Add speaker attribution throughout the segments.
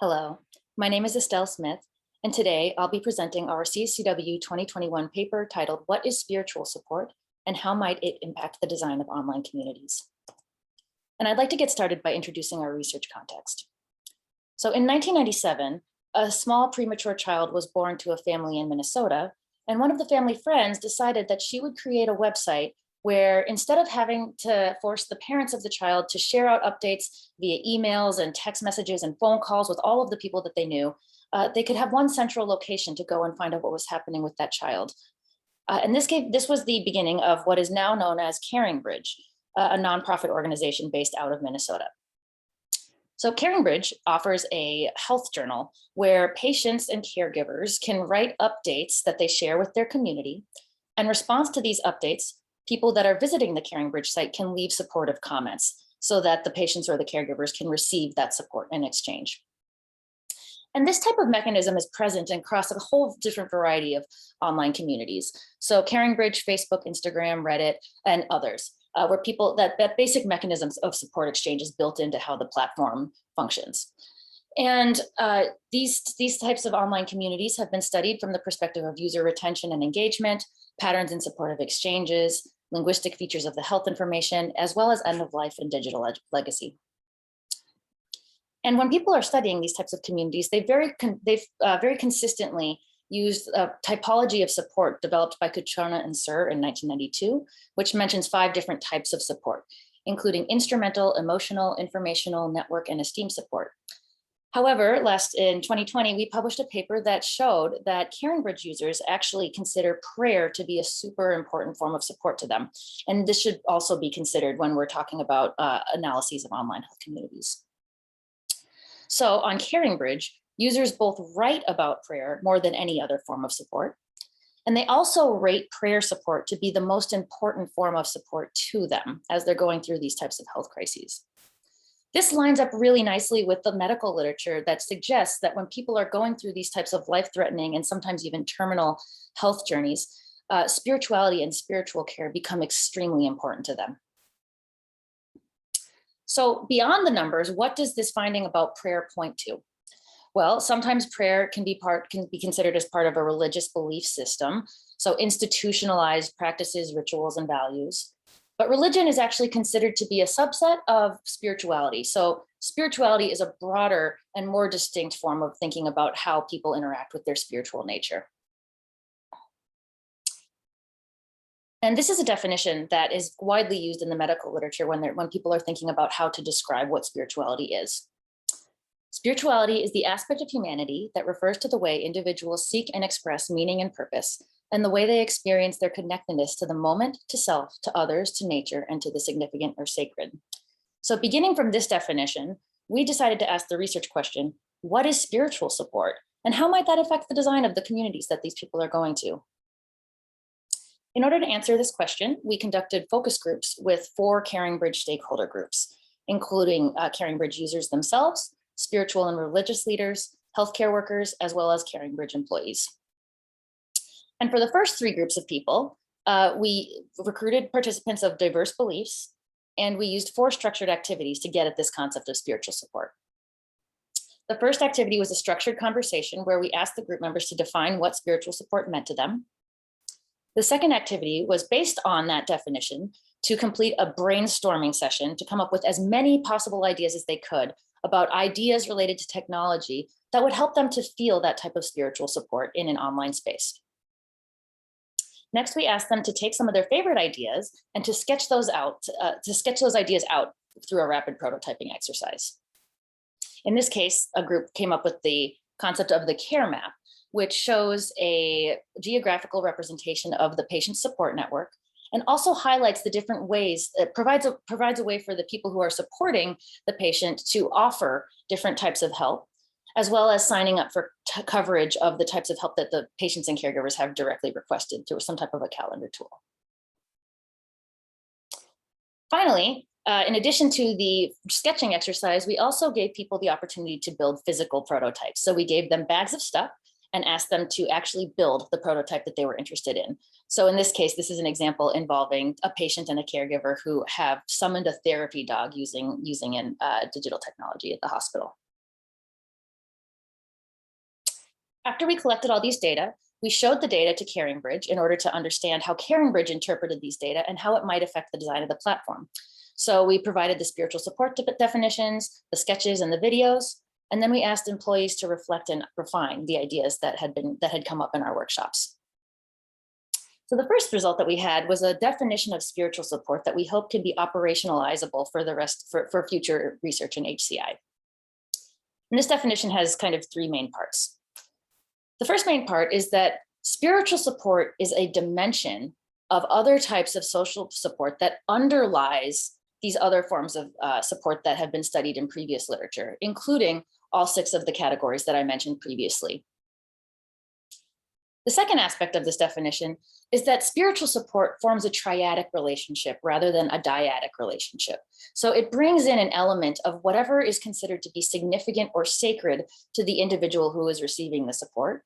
Speaker 1: Hello, my name is Estelle Smith, and today I'll be presenting our CSCW 2021 paper titled "What is Spiritual Support and How Might it Impact the Design of Online Communities?" And I'd like to get started by introducing our research context. So in 1997, a small premature child was born to a family in Minnesota, and one of the family friends decided that she would create a website where instead of having to force the parents of the child to share out updates via emails and text messages and phone calls with all of the people that they knew, they could have one central location to go and find out what was happening with that child. And this was the beginning of what is now known as Caring Bridge, a nonprofit organization based out of Minnesota. So CaringBridge offers a health journal where patients and caregivers can write updates that they share with their community. In response to these updates, people that are visiting the CaringBridge site can leave supportive comments so that the patients or the caregivers can receive that support in exchange. And this type of mechanism is present across a whole different variety of online communities. So CaringBridge, Facebook, Instagram, Reddit, and others, where people, that basic mechanisms of support exchange is built into how the platform functions. And these types of online communities have been studied from the perspective of user retention and engagement, patterns in supportive exchanges, linguistic features of the health information, as well as end of life and digital legacy. And when people are studying these types of communities, they've very consistently used a typology of support developed by Cutrona and Sir in 1992, which mentions 5 different types of support, including instrumental, emotional, informational, network, and esteem support. However, in 2020, we published a paper that showed that CaringBridge users actually consider prayer to be a super important form of support to them. And this should also be considered when we're talking about analyses of online health communities. So on CaringBridge, users both write about prayer more than any other form of support, and they also rate prayer support to be the most important form of support to them as they're going through these types of health crises. This lines up really nicely with the medical literature that suggests that when people are going through these types of life-threatening and sometimes even terminal health journeys, spirituality and spiritual care become extremely important to them. So beyond the numbers, what does this finding about prayer point to? Well, sometimes prayer can be considered as part of a religious belief system, so institutionalized practices, rituals, and values. But religion is actually considered to be a subset of spirituality. So spirituality is a broader and more distinct form of thinking about how people interact with their spiritual nature. And this is a definition that is widely used in the medical literature when people are thinking about how to describe what spirituality is. Spirituality is the aspect of humanity that refers to the way individuals seek and express meaning and purpose, and the way they experience their connectedness to the moment, to self, to others, to nature, and to the significant or sacred. So beginning from this definition, we decided to ask the research question, what is spiritual support? And how might that affect the design of the communities that these people are going to? In order to answer this question, we conducted focus groups with 4 CaringBridge stakeholder groups, including CaringBridge users themselves, spiritual and religious leaders, healthcare workers, as well as CaringBridge employees. And for the first 3 groups of people, we recruited participants of diverse beliefs, and we used 4 structured activities to get at this concept of spiritual support. The first activity was a structured conversation where we asked the group members to define what spiritual support meant to them. The second activity was based on that definition to complete a brainstorming session to come up with as many possible ideas as they could about ideas related to technology that would help them to feel that type of spiritual support in an online space. Next, we asked them to take some of their favorite ideas and to sketch those ideas out through a rapid prototyping exercise. In this case, a group came up with the concept of the care map, which shows a geographical representation of the patient support network and also highlights the different ways, it provides a way for the people who are supporting the patient to offer different types of help, as well as signing up for coverage of the types of help that the patients and caregivers have directly requested through some type of a calendar tool. Finally, in addition to the sketching exercise, we also gave people the opportunity to build physical prototypes. So we gave them bags of stuff and asked them to actually build the prototype that they were interested in. So in this case, this is an example involving a patient and a caregiver who have summoned a therapy dog using digital technology at the hospital. After we collected all these data, we showed the data to CaringBridge in order to understand how CaringBridge interpreted these data and how it might affect the design of the platform. So we provided the spiritual support definitions, the sketches, and the videos, and then we asked employees to reflect and refine the ideas that had come up in our workshops. So the first result that we had was a definition of spiritual support that we hope can be operationalizable for future research in HCI. And this definition has kind of three main parts. The first main part is that spiritual support is a dimension of other types of social support that underlies these other forms of support that have been studied in previous literature, including all 6 of the categories that I mentioned previously. The second aspect of this definition is that spiritual support forms a triadic relationship rather than a dyadic relationship. So it brings in an element of whatever is considered to be significant or sacred to the individual who is receiving the support.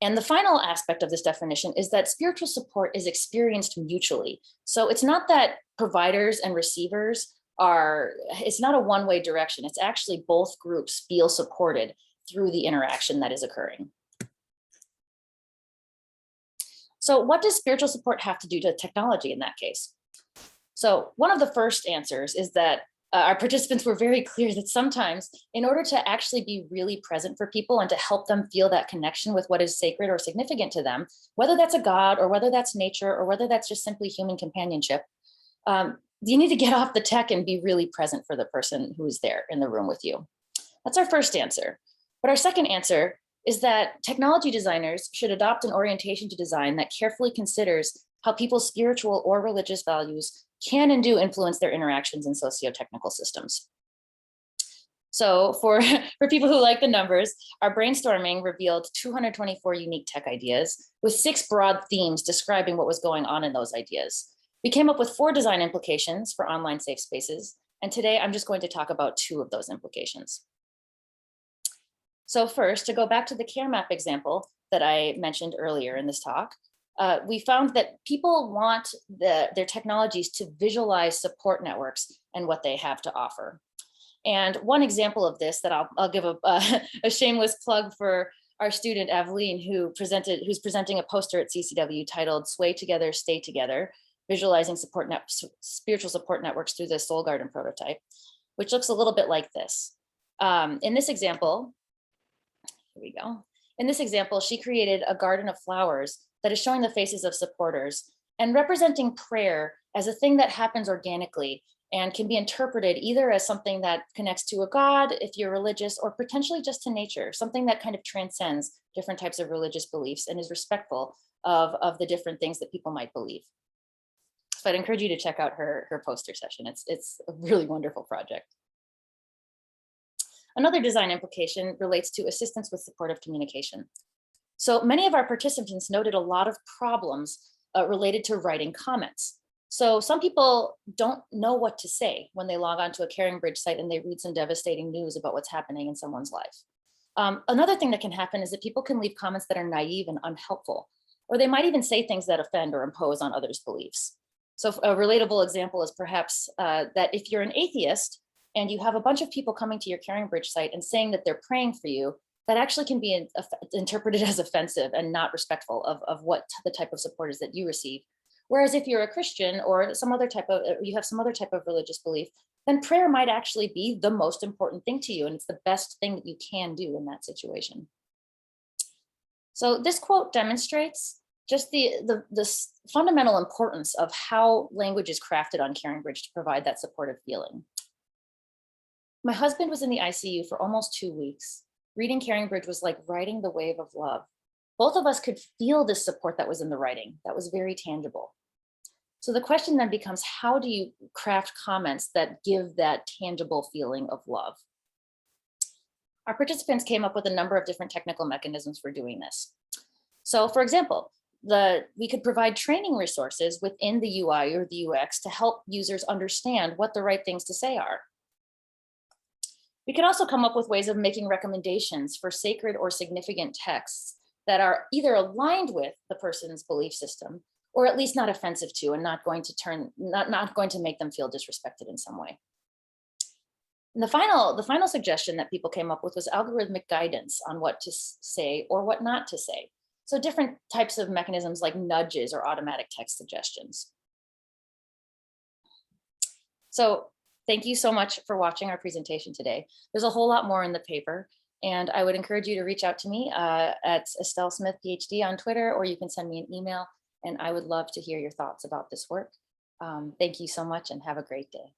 Speaker 1: And the final aspect of this definition is that spiritual support is experienced mutually. So it's not that providers and receivers it's not a one-way direction. It's actually both groups feel supported through the interaction that is occurring. So what does spiritual support have to do to technology in that case? So one of the first answers is that our participants were very clear that sometimes in order to actually be really present for people and to help them feel that connection with what is sacred or significant to them, whether that's a God or whether that's nature or whether that's just simply human companionship, you need to get off the tech and be really present for the person who is there in the room with you. That's our first answer. But our second answer is that technology designers should adopt an orientation to design that carefully considers how people's spiritual or religious values can and do influence their interactions in socio-technical systems. So for people who like the numbers, our brainstorming revealed 224 unique tech ideas with 6 broad themes describing what was going on in those ideas. We came up with 4 design implications for online safe spaces, and today I'm just going to talk about 2 of those implications. So first, to go back to the care map example that I mentioned earlier in this talk, we found that people want their technologies to visualize support networks and what they have to offer. And one example of this that I'll give a shameless plug for our student Aveline, who's presenting a poster at CCW titled "Sway Together, Stay Together: Visualizing Spiritual Support Networks Through the Soul Garden Prototype," which looks a little bit like this. In this example, here we go. In this example, she created a garden of flowers that is showing the faces of supporters and representing prayer as a thing that happens organically and can be interpreted either as something that connects to a God, if you're religious, or potentially just to nature, something that kind of transcends different types of religious beliefs and is respectful of the different things that people might believe. So I'd encourage you to check out her poster session. It's a really wonderful project. Another design implication relates to assistance with supportive communication. So many of our participants noted a lot of problems related to writing comments. So some people don't know what to say when they log onto a CaringBridge site and they read some devastating news about what's happening in someone's life. Another thing that can happen is that people can leave comments that are naive and unhelpful, or they might even say things that offend or impose on others' beliefs. So a relatable example is perhaps that if you're an atheist, and you have a bunch of people coming to your CaringBridge site and saying that they're praying for you, that actually can be interpreted as offensive and not respectful of what the type of support is that you receive. Whereas if you're a Christian or you have some other type of religious belief, then prayer might actually be the most important thing to you, and it's the best thing that you can do in that situation. So this quote demonstrates just the fundamental importance of how language is crafted on CaringBridge to provide that supportive feeling. My husband was in the ICU for almost 2 weeks. Reading CaringBridge was like riding the wave of love. Both of us could feel the support that was in the writing. That was very tangible. So the question then becomes, how do you craft comments that give that tangible feeling of love? Our participants came up with a number of different technical mechanisms for doing this. So for example, we could provide training resources within the UI or the UX to help users understand what the right things to say are. We could also come up with ways of making recommendations for sacred or significant texts that are either aligned with the person's belief system, or at least not offensive to, and not going to make them feel disrespected in some way. And the final suggestion that people came up with was algorithmic guidance on what to say or what not to say. So different types of mechanisms like nudges or automatic text suggestions. So thank you so much for watching our presentation today. There's a whole lot more in the paper, and I would encourage you to reach out to me at Estelle Smith, PhD on Twitter, or you can send me an email, and I would love to hear your thoughts about this work. Thank you so much and have a great day.